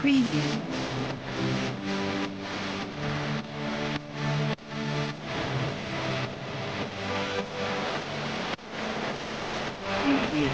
Preview. Preview.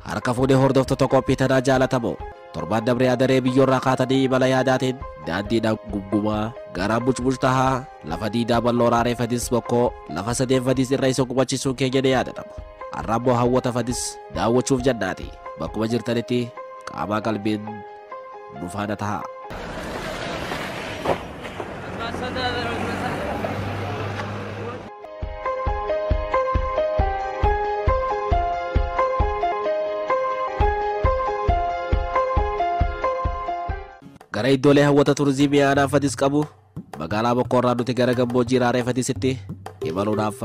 Harka fuudhee hordoftoota qophii tanaa jaalatamoo torbaan dabree adaree biyyoorraa kaatanii imala yaadaatiin daandiidhaan gumgumaa garaa bucbuc tahaa lafa diidaa bal'oo raaree fadis bokkoo lafa sadeen fadis irra isa qubachiisuun keenya ni yaadatama. Har'a immoo hawwata fadis daawwachuuf jannaati bakkuma jirtanitti qaamaa qalbiin nu faana tahaa. Gara iddoolee hawwata turizimii aanaa fadis qabu magaalaa Bokkoorraa nuti gara gammoojjii raaree fadisitti imaluudhaaf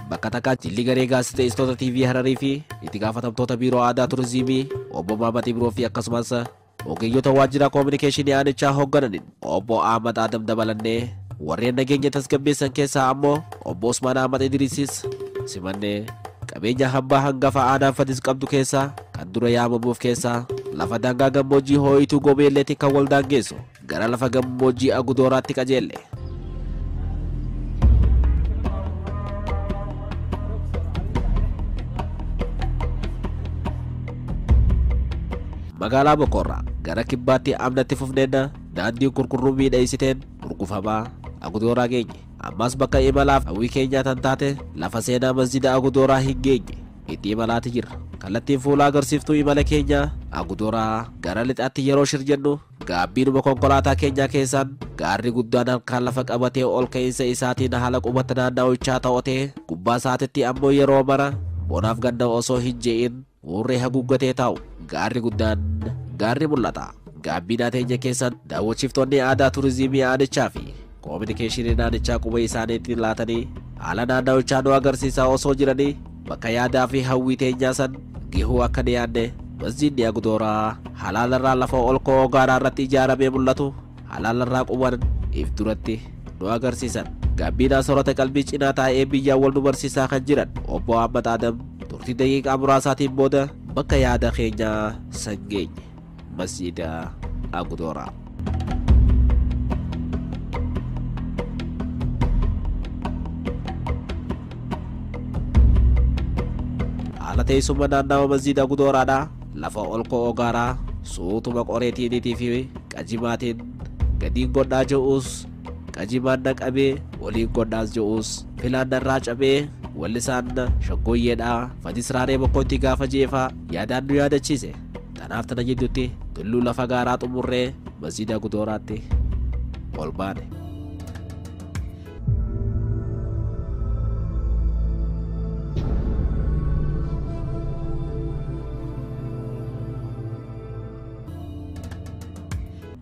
bakka takkaa jilli garee gaazexeessitoota TV Hararii fi itti gaafatamtoota biiroo aadaa turizimii obbo Maamad Ibroo fi akkasumas ogeeyyota waajjira koominikeeshinii aanichaa hooggananiin obbo Ahmad Adam dabalannee warreen nageenya tasgabbeessan keessaa ammoo obbo Usmaan Ahmad Idriisis simannee qabeenya hambaa hangafa aanaan fadis qabdu keessaa kan dura yaamamuuf keessaa lafa daangaa gammoojjii hooyituu gobeelleetti kan wal daangeessu gara lafa gammoojjii Agudooraatti qajeelle. Magaalaa Bokkoorraa gara kibbaatti amnatti fufneenna daandiin kurkurruu miidhagsiteen gurgufamaa Agudooraa geenye. Ammas bakka imalaaf hawwii keenyaa tan taate lafa seenaa masjida Agudooraa hin geenye itti imalaati jirra. Kallattiin fuula agarsiiftuu imala keenya Agudooraa gara lixaatti yeroo shir jennu gaabbiinuma konkolaataa keenyaa keessaan gaarri guddaan harkaan lafa qabatee ol ka'iinsa isaatiin haala qubata naanna'ichaa ta'otee gubbaa isaatitti ammoo yeroo mara bonaaf ganna osoo hin je'in urree haguuggatee taa'u gaarri guddaan gaarri mul'ata. Gaabbiinaa teenya keessan daawwachiiftoonni aadaa turizimii aanichaa fi koominikeeshinii naannichaa quba isaaniitiin laatanii haala naanna'ichaa nu agarsiisaa osoo jiranii bakka yaadaa fi hawwii teenyaa san gihuu akka ni yaadne masjidni Agudooraa halaalarraa lafa ol ka'oo gaaraa irratti ijaaramee mul'atu halaalarraa quban if duratti nu agarsiisan. Gaabbiinaa soorata qalbii cinaa taa'ee biyyaan wal nu barsiisaa kan jiran obbo Ahmad Adam turtii daqiiqaa muraasaatiin booda bakka yaada keenyaa san geenye masjida Agudooraa. Haala teessuma naannawa masjida Agudooraadhaa lafa ol ka'oo gaaraa suutuma qoreetiiniitii fi qajimaatiin gadiin godhaa je'uus qajimaan naqamee waliin godhaas je'uus filaan narraa cabee wallisaan shaggooyyeedhaa fadis raaree bokkootti gaafa jeefaa yaadaan nu yaadachiise. Tanaaf tana jidduutti tulluu lafa gaaraa xumurree masjida Agudooraatti ol baane.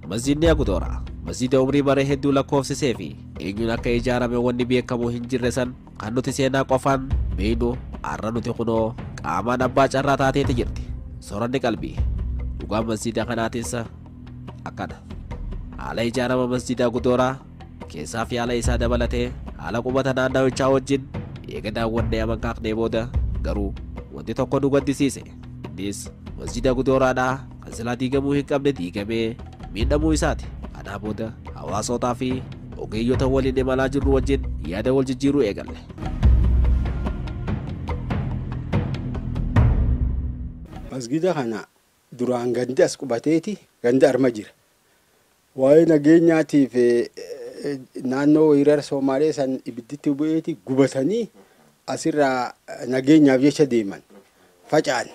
Masjidni Agudooraa masjida umrii baree hedduu lakkoofsisee fi eenyuun akka ijaarame wanni beekamu hin jirre san kan nuti seenaa qofaan beeynu har'a nuti kunoo qaamaan abbaa carraa taateeti jirti. Sooranni qalbii dhugaan masjida kanaatis akkana. Haala ijaarama masjida Agudooraa keessaa fi haala isaa dabalatee haala qubata naannawichaa wajjin eega daawwannee amankaaqnee booda garuu wanti tokko nu gaddisiise. Innis masjida Agudooraadhaa kan silaa diigamuu hin qabne diigamee miidhamuu isaati. Kanaa booda hawaasotaa fi ogeeyyota waliin imalaa jirru wajjin yaada wal jijjiiruu eegalle. Masjida kana duraan gandi as qubateeti gandi arma jira. Waa'ee nageenyaatiif naannoo hiriira Somaalee san ibidditti bu'eeti gubatanii asirraa nageenyaaf jecha deeman faca'an.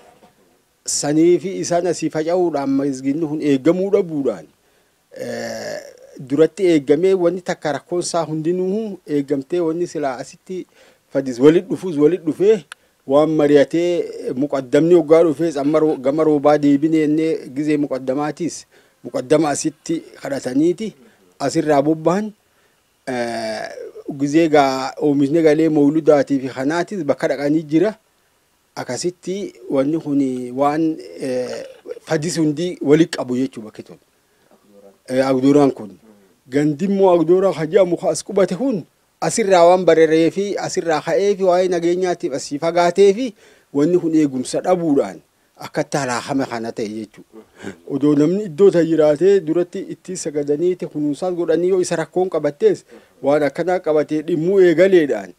Sanii fi isaan asii faca'uudhaan masgiidni kun eegamuu dhabuudhaan duratti eegamee wanni takka rakkoon isaa hundinuu eegamtee wanni silaa asitti fadis walit dhufee waan mari'atee muqaddamni hoggaa dhufee gama roobaa deebinee innee gizee muqaddamaatiis muqaddama asitti kadhataniiti asirraa bobba'an gizee oomishni galee mawludaatii fi kanaatis bakka dhaqanii jira. Akkasitti wanni kun waan fadis hundi walit qabu jechuu bakki tun. Agdooraan kun gandimmoo agdooraan hajaa muka as qubate kun asirraa waan bararee fi asirraa ka'ee fi waa'ee nageenyaatiif asii fagaatee fi wanni kun eegumsa dhabuudhaan akkatti halaakame kana ta'e jechuudha. Odoo namni iddoo ta'e jiraatee duratti itti sagadaniiti kunuunsaa godhanii yoo isa rakkoon qabattees waan akkanaa qabatee dhimmuu eegaleedhaan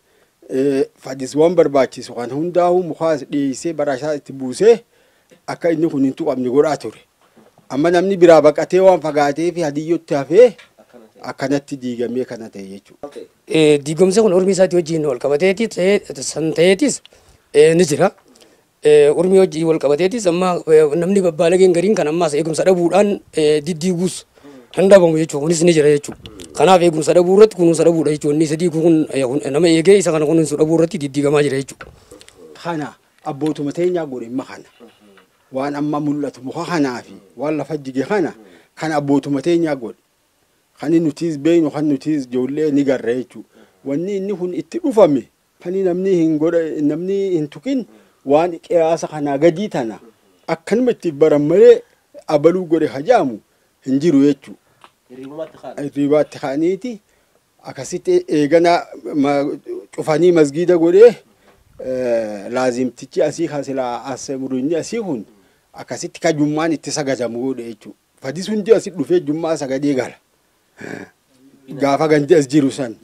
fadis waan barbaachisu kan hundaa'u mukaas dhiyeessee barashaa itti buusee akka inni kun hin tuqamne godhaa ture. Amma namni biraa baqatee waan fagaatee fi hadiyyootti hafee akkanatti diigamee kana ta'e jechuudha. Diigomsa kun ormi isaatii wajjin wal qabateetis san ta'eetis ni jira. Ormi wajjin wal qabateetis amma namni babbaalageen gariin kan ammaas eegumsa dhabuudhaan diddiiguus kan dhabamu jechuudha. Kunis ni jira jechuudha. Kanaaf eegumsa dhabuu irratti kunuunsa dhabuudha jechuudha. Inni sadii kun nama eegee isa kana kunuunsa dhabuu irratti diddiigamaa jira jechuudha. Kana abbootuma teenyaa godhimma kana waan amma mul'atu muka kanaa fi waan lafa jige kana abbootuma teenyaa godhe. Kan nutiis beeynu kan nutiis ijoollee ni garra jechuudha. Wanni inni kun itti dhufame kan namni hin tuqin waan qiyaasa kanaa gadii tana akkanuma itti baran malee abaluu godhe hajaamu hin jiru jechuudha. Hirribaatti ka'aniiti akkasitti eegana cufanii masgiida godhee laazimtichi asii kasilaa as murinni asii kun akkasitti ka jummaan itti sagadamu godhe jechuudha. Fadis hundi asii dhufee jummaa sagadee gala. Gaafa gandi as jiru san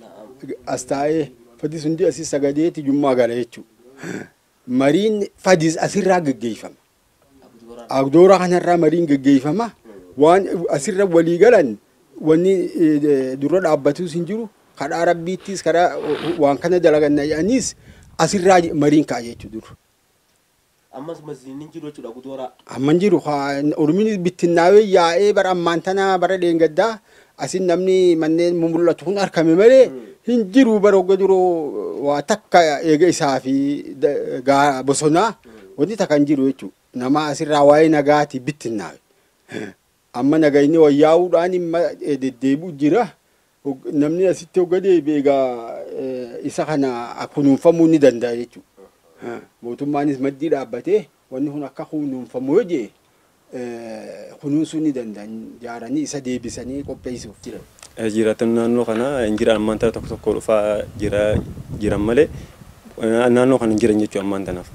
as taa'ee fadis hundi asii sagadeeti jummaa gala jechuudha. Mariin fadis asirraa gaggeeffama. Agdoora kanarraa mariin gaggeeffama. Waan asirra walii galan wanni dura dhaabbatus hin jiru. Kadhaa rabbiittis karaa waan kana dalagan jedhaniis asirraa mariin ka'a jechuudha. Ammas masjiidni jiru jechuudha agdoora. Amman jiru ormiin bittinnaawee yaa'ee bara ammaan tana bara dheengaddaa asin namni manneen mul'atu kun argame malee hin jiru bara hogga duroo waa takka eega isaa fi bosonaa wanti takka hin jiru jechuudha. Nama asirraa waa'ee nagaati bittinnaawe. Amma nagayni wayyaa'uudhaan imma deddeebi'u jira. Namni asitti hogga deebi'e egaa isa kana kunuunfamuu ni danda'a jechuudha. Mootummaanis maddii dhaabbatee wanni kun akka kunuunfamu yoo jee kunuunsuu ni danda'an jaaranii isa deebisanii qopheessuuf jiran. Jiraatan naannoo kana hin jiran ammaan tana tokko tokko dhufaa jiran malee naannoo kana hin jiran jechuudha ammaan tanaaf.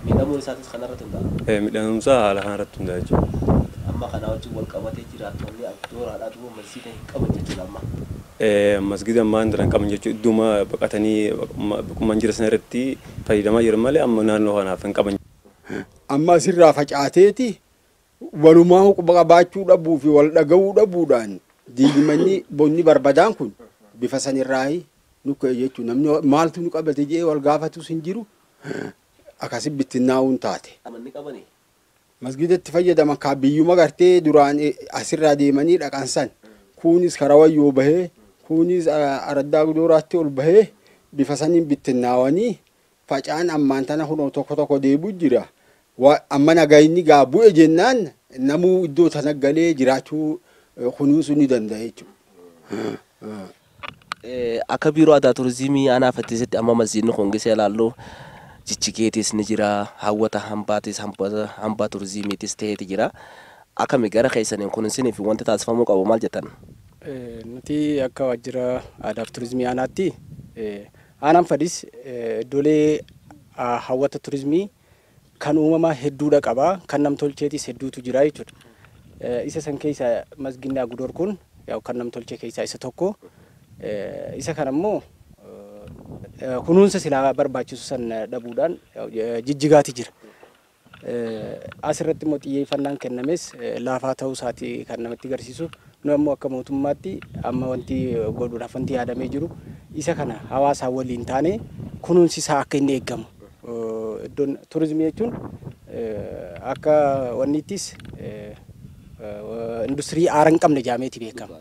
Miidhamuun isaatis kanarratti hundaa'a. Miidhamuunsaa haala kanarratti hundaa'a jechuudha. Amma kana wajjin wal qabatee jiraatonni agdooraadhaa duuba masjiida hin qaban jechuudha amma. Masgiida ammaan tana hin qaban jechuudha. Idduma baqatanii bakkuma jira sana irratti fayyadamaa jiran malee amma naannoo kanaaf hin qaban. Amma asirraa facaateeti walumaa qabaachuu dhabuu fi wal dhaga'uu dhabuudhaan diigmanni bonni barbadaan kun bifa sanirraayi nukkee jechuun namni maaltu nu qabate jee wal gaafatus hin jiru akkasi bittinnaa'uun taate. Amanni qabanii. Masgiidatti fayyadaman kaa biyyuma gartee duraan asirraa deemanii dhaqan san kunis karaa wayyoo bahee kunis araddaa agdooraatti ol bahee bifa saniin bittinnaawanii facaan ammaan tana kunoo tokko tokko deebi'u jira. Amma nagayni gaa bu'e jennaan namuu iddoo tana galee jiraachuu kunuunsuu ni danda'a jechuudha. Akka biiroo aadaa turizimii aanaa fattisetti amma masjiidni kun gisee ilaallu jijjigeetis ni jira, hawwata hambaatis hambaa turizimiitis ta'eeti jira. Akkami gara keessaniin kunuunsanii fi wanti taasifamuu qabu maal jettan? Nuti akka waajjira aadaa fi turizimii aanaatti aanaan fadis iddoolee hawwata turizimii kan uumamaa hedduudha qaba, kan namtolcheetis hedduutu jira jechuudha. Isa san keessa masgiidni Agudoor kun kan namtolchee keessaa isa tokko. Isa kan ammoo kunuunsa silaa barbaachisu san dhabuudhaan jijjigaati jira. Asirratti immoo xiyyeeffannaan kennames laafaa ta'uu isaati kan namatti agarsiisu. Nu ammoo akka mootummaatti amma wanti godhuudhaaf wanti yaadamee jiru isa kana hawaasa waliin taane kunuunsi isaa akka inni eeggamu. Iddoon turizimii jechuun akka wannittis industirii aara hin qabne jaameeti beekama.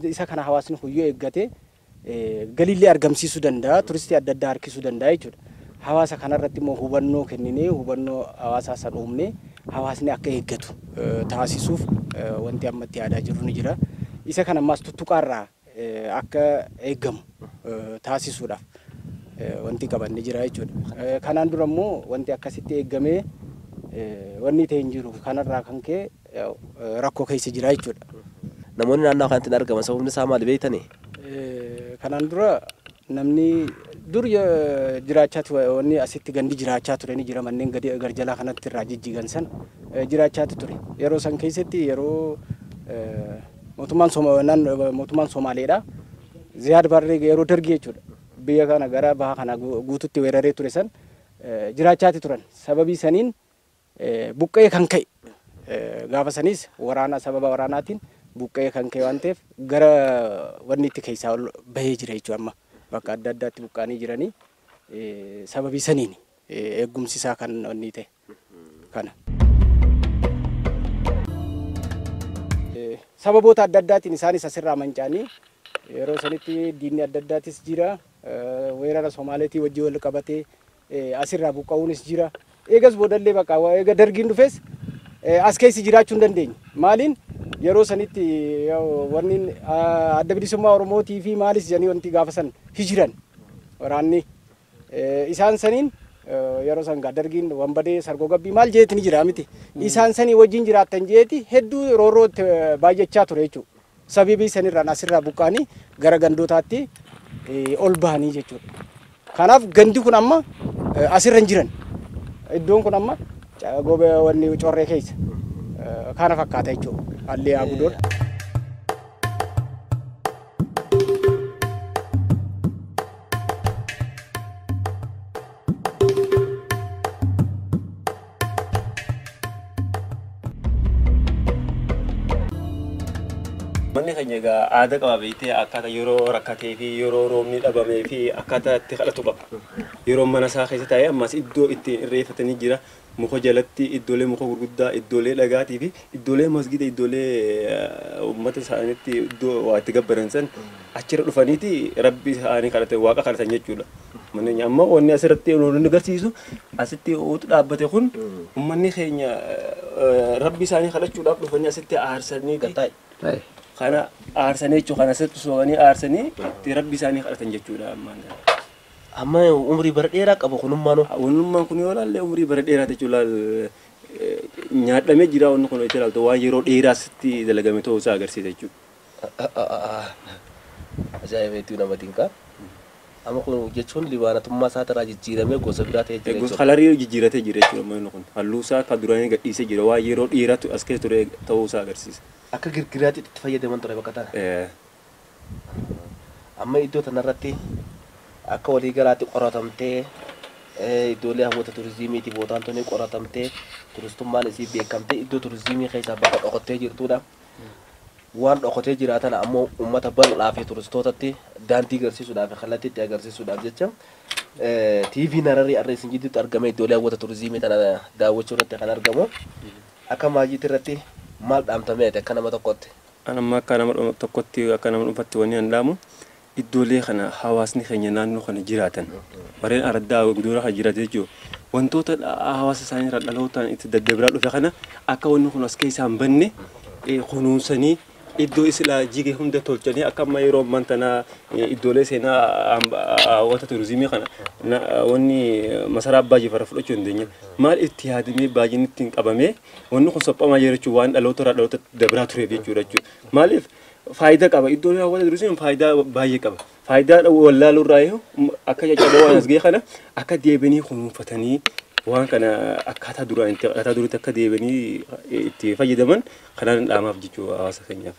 Isa kana hawaasni huyyoo eeggate galiillee argamsiisuu danda'a, turistii adda addaa harkisuu danda'a jechuudha. Hawaasa kanarratti immoo hubannoo kenninee hubannoo hawaasaa san uumnee hawaasni akka eeggatu taasisuuf wanti ammatti yaadaa jirru ni jira. Isa kana ammaas tuttuqaarraa akka eeggamu taasisuudhaaf wanti qabanne jira jechuudha. Kanaan dura immoo wanti akkasitti eeggamee wanni ta'e hin jiru kanarraa kan ka'e rakkoo keessa jira jechuudha. Namoonni naannoo kanatti argaman sababni isaa maali beektanii? Kanaan dura namni dur jiraachaa wanni asitti gandi jiraachaa ture ni jira manneen garjalaa kanatti irraa jijjigan san jiraachaa ture. Yeroo san keessatti yeroo mootummaan Somaaleedha. Ziyaad Barree yeroo dargii jechuudha. Biyya kana gara baha kana guututti weeraree ture san jiraachaa turan. Sababii saniin buqqee kan ka'e gaafa sanis sababa waraanaatiin buqqee kan ka'e waan ta'eef gara wanni itti keessaa bahee jira jechuudha amma bakka adda addaatti buqqaanii jiranii sababii saniin eegumsi isaa kan wanni ta'e kana. Sababoota adda addaatiin isaanis asirraa manca'anii yeroo sanitti diinni adda addaatis jira weerara Somaaleetii wajjin wal qabatee asirraa buqqa'uunis jira. Eegas boodallee bakka eega dargiin dhufes as keessi jiraachuu hin dandeenye. Maaliin yeroo sanitti wanni adda bilisummaa Oromootii fi maalis jedhanii wanti gaafa san hijiran waraanni isaan saniin yeroo san dargiin wambadee sargoo gabbii maal jeeti ni jira miti. Isaan sanii wajjin jiraattan jeeti hedduu roorroo baay'achaa ture jechuudha. Sababii sanirraan asirraa buqqaanii gara gandootaatti ol bahanii jechuudha. Kanaaf gandi kun amma asirra hin jiran. Iddoon kun amma wanni corree keessa kana fakkaata jechuudha. Allee Agudoon. Manni keenya egaa aadaa qaba beektee akkaataa yeroo rakkatee fi yeroo roobni dhabamee fi akkaataa itti kadhatu qaba. Yeroo mana isaa keessa taa'ee ammas iddoo itti irreeffatanii jira. Muka jalatti iddoolee muka gurguddaa, iddoolee dhagaatii fi iddoolee masgida, iddoolee uummata isaaniitti iddoo waa itti gabbaran san achirra dhufaniiti rabbi isaanii kadhatan waaqa kadhatan jechuudha. Manni amma wanni asirratti nu agarsiisu asitti utu dhaabbate kun uummanni keenya rabbi isaanii kadhachuudhaaf dhufanii asitti aarsaniiti. Kana aarsanii jechuun kana asitti sooganii aarsanii itti rabbi isaanii kadhatan jechuudha ammaan. Amma umrii bara dheeraa qabu kunummaan Kunummaan kun yoo ilaalle umrii bara dheeraa jechuudha nyaadhamee jira wanni kun ilaaltu waan yeroo dheeraa asitti dalagame ta'uu isaa agarsiisa jechuudha. Ajaa'ibeetu nama dinqaa. Amma kun jechuun libaanatummaa isaa irraa jijjiiramee gosa biraa ta'ee jira jechuudha. Halarii jijjiiratee jira jechuudha manni kun halluu isaa akka duraanii gadhiisee jira waan yeroo dheeraatu as keessa ture ta'uu isaa agarsiisa. Akka girgiraatti itti fayyadaman ture bakka tana. Amma iddoo tanarratti akka walii galaatti qoratamtee iddoolee hawwata turizimiitiif bootaan tuni qoratamtee turistummaan isii beekamtee iddoo turizimii keessaa bakka dhokottee jirtudha. Waan dhokotee jiraatan ammoo uummata bal'aa fi turistootatti daandii agarsiisuudhaaf kallattii itti agarsiisuudhaaf jecha TV Hararii Arreesin jidduutti argame iddoolee hawwata turizimii tana daawwachuu irratti kan argamu. Akka maajiitti irratti maal dhaamtamee akka nama tokkotti? Anamma akka nama tokkotti akka nama dhuunfaatti wanni handaamu iddoolee kana hawaasni keenya naannoo kana jiraatan warreen araddaa gudura kan jiraate jechuudha. Wantoota hawaasa isaanii irraa dhalootaan itti daddabiraa dhufe kana akka wanni kun as keessaa hin banne kunuunsanii iddoo islaa jige hunda tolchanii akka amma yeroo ammaan tana iddoolee seenaa hawwata turizimii kana wanni masaraa abbaa jifaraa fudhachuu hin dandeenye maal itti yaadamee baay'inni ittiin qabamee wanni kun sophamaa jira jechuudha waan dhaloota irraa dhaloota dabraa tureef jechuudha. Maaliif faayidaa qaba iddoolee hawwata turizimii faayidaa baay'ee qaba. Faayidaa wallaaluu irraa akka caccabaa waan as ga'e kana akka deebianii kunuunfatanii waan kana akkaataa duriitti akka deebianii itti fayyadaman kanaan dhaamaaf jechuudha hawaasa keenyaaf.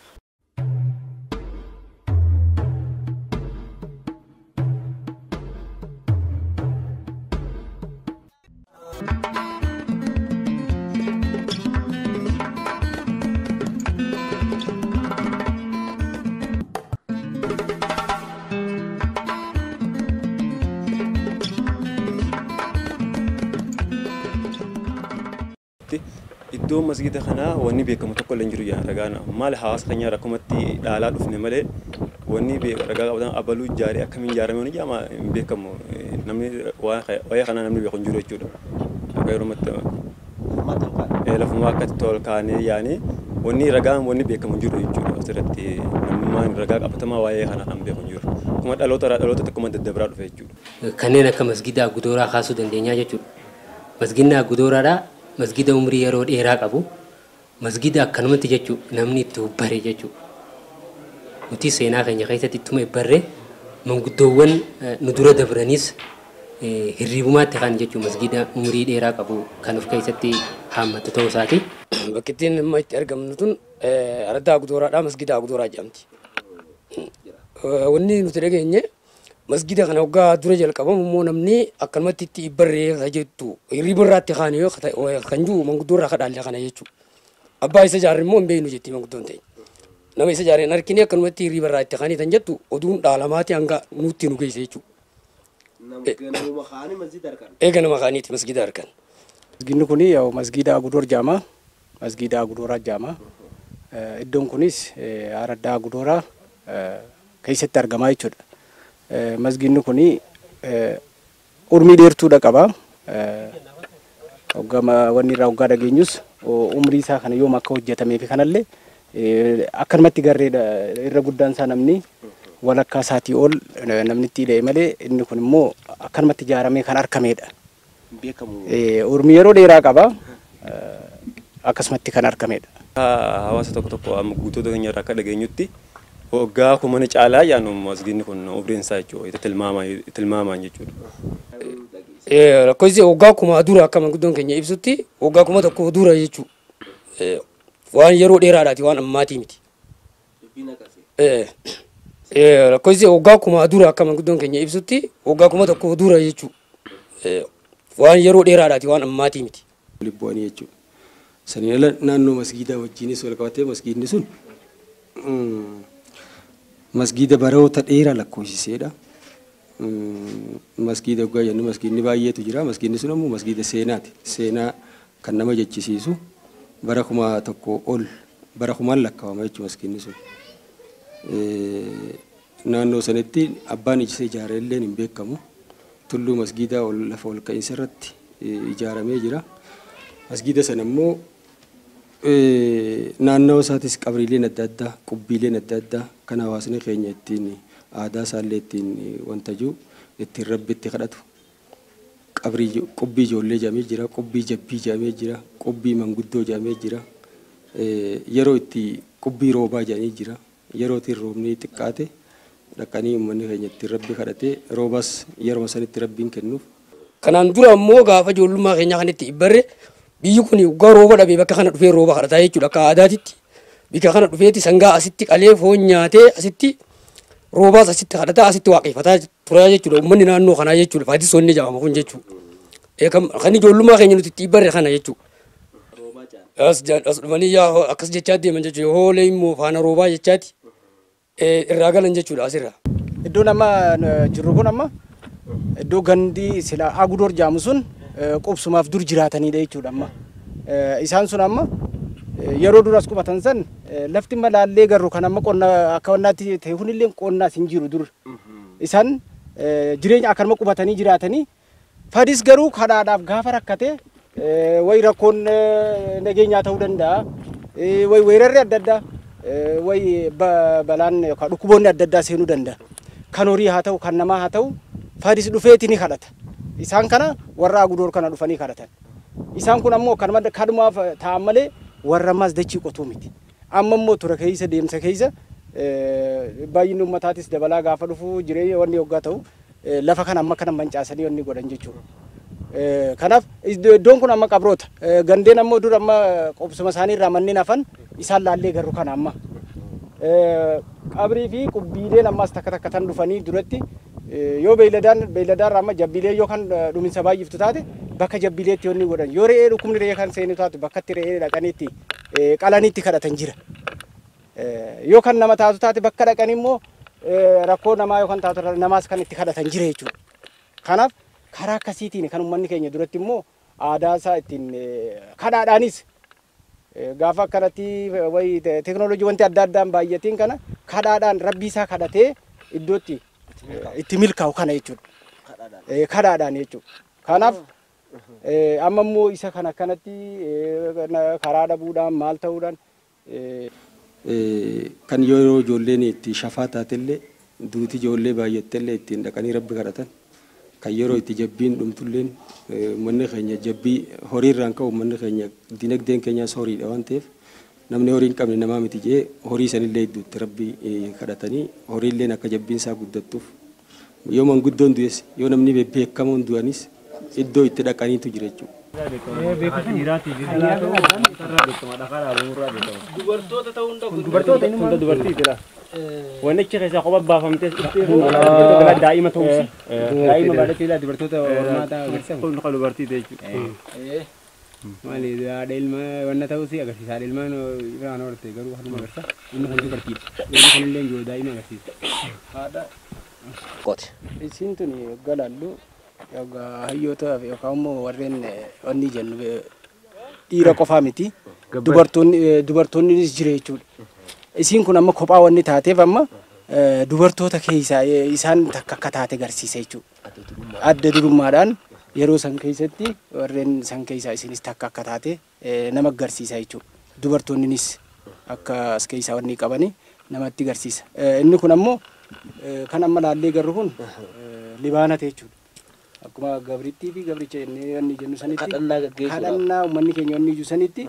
jirutti iddoo masgida kanaa wanni beekamu tokko illee hin jiru jaan ragaan maal hawaasa keenya rakkumatti dhaalaa dhufne malee wanni ragaa qabatan abaluu ijaarii akkamiin ijaarame wani jaama hin beekamu namni waa'ee kanaa namni beeku hin jiru jechuudha. Akka yerootti lafuma akkatti tol kaanee yaani wanni ragaan wanni beekamu hin jiru jechuudha. Asirratti namni ragaa qabatamaa waa'ee kanaa kan beeku hin jiru. Kuma dhaloota tokkuma daddabiraa dhufe jechuudha. Kanneen akka masgida Agudooraa kaasuu dandeenyaa jechuudha. Masgidni Agudooraadhaa masgida umrii yeroo dheeraa qabu masgida akkanumatti jechuudha namni itti bare jechuudha. Nuti seenaa keenya keessatti ittuma barree manguddoowwan nu dura dabraniis hirribumaatti kan jechuudha masgida umrii dheeraa qabu kan of keessatti haammatu ta'uu isaati. Bakki ittiin amma itti argamnu tun Araddaa Agudooraadhaa masgida Agudooraa jedhamti. Wanni nuti dhageenye masgida kana waggaa dura jalqabamu immoo namni akkanumatti itti barree jettu hirribarraatti kaan yoo kan jiru manguddoorraa kadhaallee kana jechuudha. Abbaa isa jaarre immoo hin beeknu jetti manguddoon ta'e. Nama isa jaarreen harkini akkanumatti hirribarraa itti kaanii tan jettu oduun dhaalamaati hanga nutti nu geesse jechuudha. Eega nama kaaniiti masgida harkan. Masgidni kun yoo masgida Agudoor jedhama. Masgida Agudooraa jedhama. Iddoon kunis Araddaa Agudooraa keessatti argamaa jechuudha. Masgidni kun umrii dheertuudha qaba. Wanni irraa waggaa dhageenyus umrii isaa kana yoom akka hojjetamee fi kanallee akkanumatti garreedha irra guddaan isaa namni walakkaa isaatii ol namni itti hidhee malee inni kun immoo akkanumatti ijaaramee kan argamedha. Umrii yeroo dheeraa qaba. Akkasumatti kan argamedha. Hawaasa tokko amma guutoota keenya irraa akka dhageenyutti waggaa kumana caalaa yaanu masgidni kun umriin isaa jechuudha tilmaamaan jechuudha. Lakkoofsi waggaa kuma dura akka manguddoon keenya ibsutti waggaa kuma tokko dura jechuudha. Waan yeroo dheeraadhaati waan ammaatii miti. Lakkoofsi waggaa kuma dura akka manguddoon keenya ibsutti waggaa kuma tokko dura jechuudha. Waan yeroo dheeraadhaati waan ammaatii miti. Libboonni jechuudha. Sanii ala naannoo masgiidaa wajjinis wal qabatee masgiidni sun masgiida baroota dheeraa lakkoofsiseedha. Masgiida waggaa jennu masgiidni baay'eetu jira. Masgiidni sun ammoo masgiida seenaati. Seenaa kan nama jechisiisu bara kuma tokko ol bara kumaan lakkaawama jechuudha masgiidni sun. Naannoo sanatti abbaan ijisa ijaaree illee hin beekamu. Tulluu masgiidaa lafa ol ka'iinsa irratti ijaaramee jira. Masgiida sana immoo naannoo isaatis qabriileen adda addaa qubbiileen adda addaa kan hawaasni keenya ittiin aadaa isaallee ittiin wanta jiru ittiin rabbitti kadhatu qubbii ijoollee jedhamee jira qubbii jabbii jedhamee jira qubbii manguddoo jedhamee jira yeroo itti qubbii roobaa jedhamee jira yeroo ittiin roobni xiqqaate dhaqanii uummanni keenya ittiin rabbi kadhatee roobas yeroo sanitti rabbiin kennuuf. Kanaan dura immoo gaafa ijoollummaa keenya kan itti barre biyyi kun waggaa rooba dhabee bakka kana dhufee rooba kadhataa jechuudha akka aadaatitti bikka kana dhufeeti sangaa asitti qalee foon nyaatee asitti roobaas asitti kadhataa asitti waaqeffataa ture jechuudha uummanni naannoo kanaa jechuudha faatisoonni jedhama kun jechuudha kan ijoollummaa keenya nuti itti barre kana jechuudha. As dhufanii akkas jechaa deeman jechuudha hoolee immoo faana roobaa jechaati irraa galan jechuudha asirraa. Iddoon amma jirru kun amma iddoo gandi sila Agudoor jedhamu sun qubsumaaf dur jiraatanidha jechuudha amma. Isaan sun amma yeroo duras qubatan san lafti malaallee garuu kan amma qonna akka wannaatti ta'e hunillee qonnaas hin jiru dur. Isaan jireenya akkanuma qubatanii jiraatanii fadis garuu kadhaadhaaf gaafa rakkate wayi rakkoon nageenyaa ta'uu danda'a wayi weerarri adda addaa wayi balaan yookaan dhukkuboonni adda addaa seenuu danda'a. Kan horii haa ta'u kan namaa haa ta'u fadis dhufeeti ni kadhata. Isaan kana warra Agudoor kana dhufanii kadhatan. Isaan kun ammoo kanumaaf ta'an malee warra ammaas dachii qotuu miti. Amma immoo tura keessa deemsa keessa baay'inni uummataatis dabalaa gaafa dhufu jireenya wanni yoggaa ta'u lafa kana amma kana mancaasanii wanni godhan jechuudha. Kanaaf iddoon kun amma qabroota. Gandeen ammoo dur amma qubsuma isaanii irraa manneen hafan isaan laallee garuu kana amma. Qabrii fi qubbiileen ammas takka takka tan dhufanii duratti yoo beeyladaan amma jabbiilee yookaan dhuminsa baay'iftu taate bakka jabbiileetti wanni godhan yoo re'ee dhukkubni re'ee kan seenu taatu bakka itti re'ee dhaqaniitti qalaniitti kadhatan jira. Yookaan nama taatu taate bakka dhaqanii immoo rakkoo namaa yookaan taatu namaas kan itti kadhatan jira jechuudha. Kanaaf karaa akkasiitiin kan uummanni keenya duratti immoo aadaa isaa ittiin kadhaadhaanis gaafa akkanatti wayi teknooloojii wanti adda addaan baay'atiin kana kadhaadhaan rabbii isaa kadhatee iddootti itti milkaa'u kana jechuudha. Kadhaadhaan jechuudha. Kanaaf amma immoo isa kana akkanatti karaa dhabuudhaan maal ta'uudhaan kan yeroo ijoolleen itti shafaa taatellee duuti ijoollee baay'attellee ittiin dhaqanii rabbi kadhatan kan yeroo itti jabbiin dhumtulleen manni keenya jabbii horiirraan ka'u manni keenya dinagdeen keenyaas horiidha waan ta'eef namni horii hin qabne namaa miti jee horii sanillee idduutti rabbi kadhatanii horiilleen akka jabbiin isaa guddattuuf yoo manguddoon du'es yoo namni beekamoon du'anis iddoo itti dhaqaniitu jira jechuudha. dubartoota ta'uu hunda dubartiitidha. Wanni achi keessaa kophaa baafamtee daa'ima ta'uusi. Daa'ima baadhattiidha dubartoota hormaata agarsiisan. Kun dubartii jechuudha. Maali haadha ilma wanna ta'uusi agarsiisa. Haadha ilmaan irraan horte garuu halluu agarsiisa. Inni kun dubartiidha. Inni kunillee iyyuu daa'ima agarsiisa. Haadha. Isiin tuni galallu hayyoota yookaan immoo warreen wanni jennu dhiira qofaa miti. Dubartoonnis jira jechuudha. Isiin kun amma kophaa wanni taateef amma dubartoota keessaa isaan takka akka taate agarsiisa jechuudha. Adda durummaadhaan yeroo san keessatti warreen san keessaa isinis takka akka taate nama agarsiisa jechuudha. Dubartoonnis akka as keessaa wanni qabani namatti agarsiisa. Inni kun ammoo kan amma laallee garru kun libaanate jechuudha. Akkuma gabrittii fi gabricha inni jennu sanitti kadhannaa uummanni keenya wanni ijju sanitti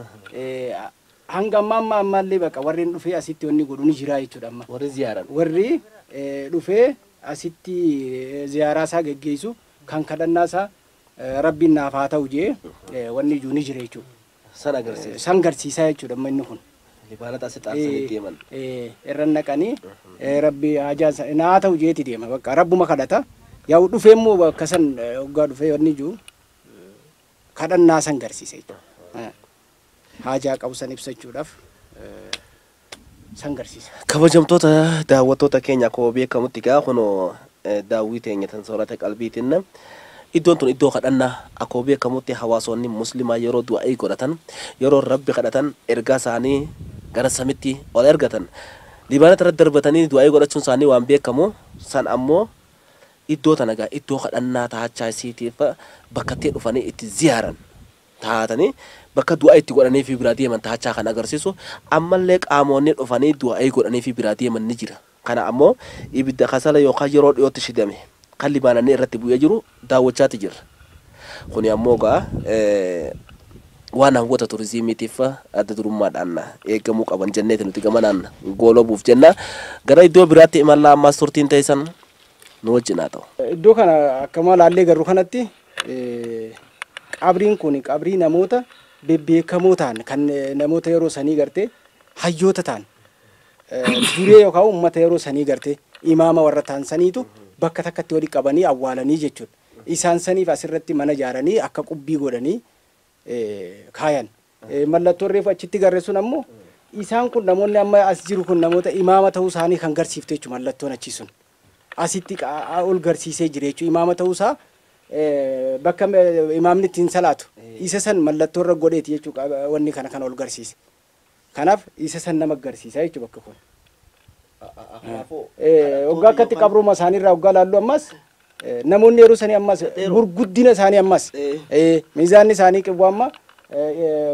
hanga ammallee baqa warreen dhufee asitti wanni godhu ni jira jechuudha amma. Warri dhufee asitti ziyaaraa isaa geggeessu kan kadhannaa isaa rabbiin naaf haa ta'u jee wanni ijju ni jira jechuudha. San agarsiisaa jechuudha amma inni kun. Libaanata asitti aarsanii deeman. Irra naqanii rabbi hajaa naa ta'u jeeti deema baqa rabbuma kadhata. Yaa'u dhufee immoo bakka san waggaa dhufee wanni ijju kadhannaa san agarsiisa jechuudha. Hajaa qabu san ibsachuudhaaf san agarsiisa. Kabajamtoota daawwattoota keenya akkuma beekamutti gaa kunoo daawwii teenya tan soorata qalbiitiin iddoon tun iddoo kadhannaa akkuma beekamutti hawaasonni muslimaa yeroo du'aa godhatan yeroo rabbi kadhatan ergaa isaanii gara samitti ol ergatan libaanata irratti darbatanii du'aa godhachuun isaanii waan beekamu san ammoo iddoo tana gaa iddoo kadhannaa taachaa isiitiif bakka itti dhufanii itti ziyaaran taatanii bakka du'aa itti godhanii fi biraa deeman taachaa kan agarsiisu ammallee qaamonni dhufanii du'aa godhanii fi biraa deeman ni jira. Kana ammoo ibidda kasala yookaan yeroo dhiyootti shidame kan libaananii irratti bu'ee jiru daawwachaati jirra. Kuni ammoo gaa waan hawwata turizimiitiif adda durummaadhaan eegamuu qaban jenneeti nuti gamanaan goolobuuf jenna. Gara iddoo biraatti imallaa ammaas turtiin ta'isan nu wajjin haa ta'u. Iddoo kana akkuma laallee garuu kanatti qabriin kun qabrii namoota bebbeekamoo ta'an kan namoota yeroo sanii gartee hayyoota ta'an duree yookaan uummata yeroo sanii gartee imaama warra ta'an saniitu bakka takkatti walitti qabanii awwaalanii jechuudha. Isaan saniif asirratti mana ijaaranii akka qubbii godhanii kaayan. Mallattoo reefu achitti garre sun ammoo isaan kun namoonni amma as jiru kun namoota imaama ta'uu isaanii kan garsiifte jechuudha mallattoon achi sun. Asitti ol garsiisee jira jechuudha imaama ta'uu isaa bakka imaamni ittiin salaatu isa san mallattoo irra godheeti jechuudha wanni kana kan ol garsiise. Kanaaf isa san nama agarsiisa jechuudha bakka kun. Waggaa akkatti qabruma isaaniirraa waggaa laallu ammas namoonni yeroo sanii ammas gurguddina isaanii ammas miizaanni isaanii qibbu amma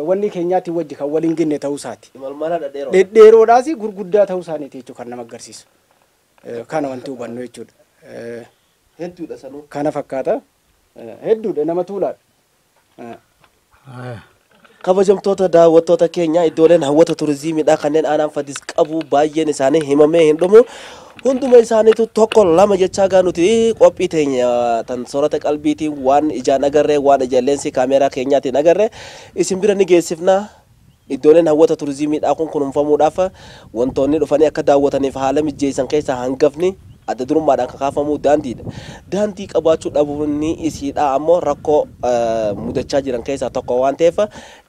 wanni keenyaatti wajji kan waliin genne ta'uu isaati. Dhedheeroodhaas gurguddaa ta'uu isaaniiti jechuudha kan nama agarsiisu. Kana wanti hubannu jechuudha. Hedduudha sanuu. Kana fakkaata. Hedduudha nama tuulaadha. Kabajamtoota daawwattoota keenya iddooleen hawwata turizimiidha kanneen aanaan fadis qabu baay'een isaanii himamee hin dhumu. Hunduma isaaniitu tokko lama jechaa gaa nuti qophii teenya tan soorata qalbiitiin waan ijaan agarree waan ijalleensi kaameeraa keenyaatiin agarree isin bira ni geessifna. Iddooleen hawwata turizimiidha kun kunuunfamuudhaaf wantoonni dhufanii akka daawwataniif haala mijeessan keessaa hangafni adda durummaadhaan kakaafamu daandiidha. Daandii qabaachuu dhabuun isiidha ammoo rakkoo mudachaa jiran keessaa tokko waan ta'eef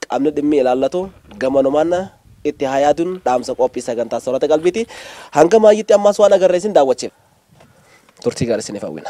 qaamni dhimmi ilaallatu gamanumaan itti hayaaduun dhaamsa qophii sagantaa soorata qalbiiti. Hanga maayyitti ammas waan agarree isin daawwacheef turtii gaarii isiniif hawwina.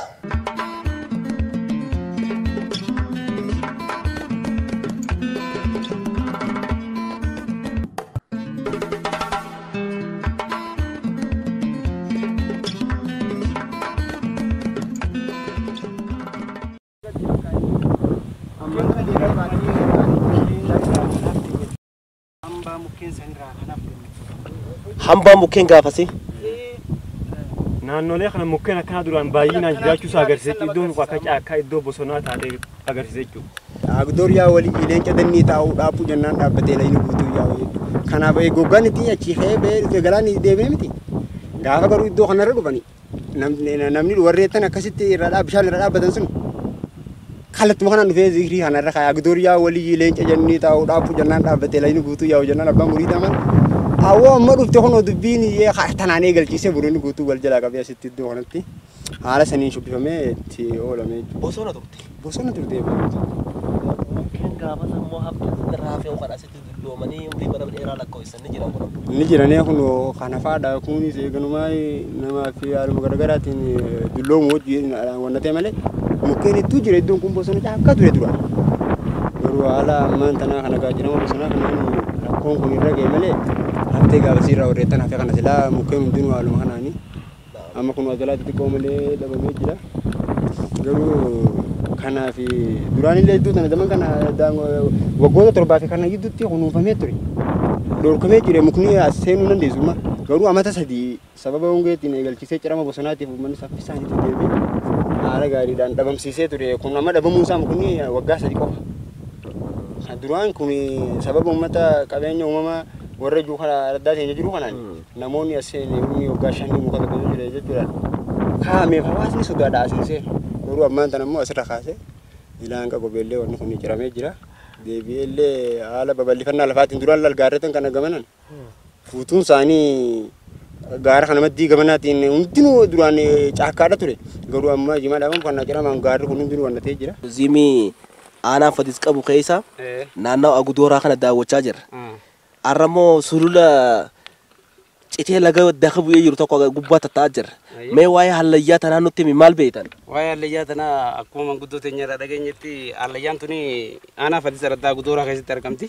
hambaa mukkeen gaafasi naannolee kana mukkeen akkana duraan baay'inaan jiraachuu isaa agarsiisa iddoon akka caakkaa iddoo bosonaa taatee agarsiisa jechuudha. Agdooriyaa walii leenca dannii taa'uu dhaabuu jennaan dhaabbatee laayini guutuu yaa'u. Kanaaf goggaan itti achi ka'ee ba'ee galaan deebi'ee miti. Gaafa garuu iddoo kanarra dhufanii namni warreettan akkasitti bishaan irra dhaabbatan sun kallattii kanaan dhufee zikirii kanarra ka'ee agdooriyaa walii leenca jennii taa'uu dhaabuu jennaan dhaabbatee laayini guutuu yaa'u jennaan abbaan murii daaman. Awwa amma dhufte kun dubbiin tanaan eegalchiisee buruun guutuu wal jalaa qabee asitti iddoo kanatti haala saniin shubbifamee itti oolamee. bosona turte. Bosona turte. Mukkeen gaafa sammuu hafte raafee kan asitti dulloomanii umrii bara dheeraa lakkoofsan ni jiran kun. Ni jiranii kun kana faadha kunis eegalumaa namaa fi haaluma garaagaraatiin dulloomu wajjin wannatee malee mukkeen iddoo jira iddoon kun bosona caakkaa ture dura. Garuu haala ammaan tanaa kana gaajirama bosonaa kanaan rakkoon kun irra ga'e malee haftee gaafa sirraa warreettan hafee kana silaa mukkeen hundinuu haaluma kanaanii amma kun wajjalaatti xiqqoo malee dhabamee jira. Garuu kanaaf duraanillee iddoo tana zaman kana waggoota torbaa fi kana gidduutti kunuunfamee ture. Dhorkamee jire mukni as seenuu dandeessuma. Garuu amata sadii sababa hongeetiin eegalchiisee cirama bosonaatiif uummanni saffisaan itti deebi'e haala gaariidhaan dhabamsiisee ture. Kun amma dhabamuu isaa mukni waggaa sadii qofa. Duraan kun sababa uummata qabeenya uumamaa warra jiru kana addaa ta'e jiru kanaan namoonni as seenee waggaa shanii muka tokko jira jechuudha. Kaameef hawaasni sodaadhaa asiin garuu ammaan tan ammoo asirra kaasee ilaan qaqqobeellee wanni kun ciramee jira. Deebi'eellee haala babal'ifannaa lafaatiin duraan lalgaarreetan kana gamanan fuutuun isaanii gaara kana maddii gamanaatiin hundinuu duraan caakkaadha ture. Garuu amma jimaa dhabamu kan ciramaan gaarri kun hundinuu wannatee jira. Zimii aanaa fadis qabu keessa naannoo agudooraa kana daawwachaa jirra. Arramoo sulula citee laga daka bu'ee jiru tokko gubbaa taa'aa jirra. Mee waa'ee hallayyaa tanaa nutti maal beektan? Waa'ee hallayyaa tanaa akkuma manguddoo teenyarraa dhageenyetti hallayyaan tuni aanaa fadis araddaa agudooraa keessatti argamti.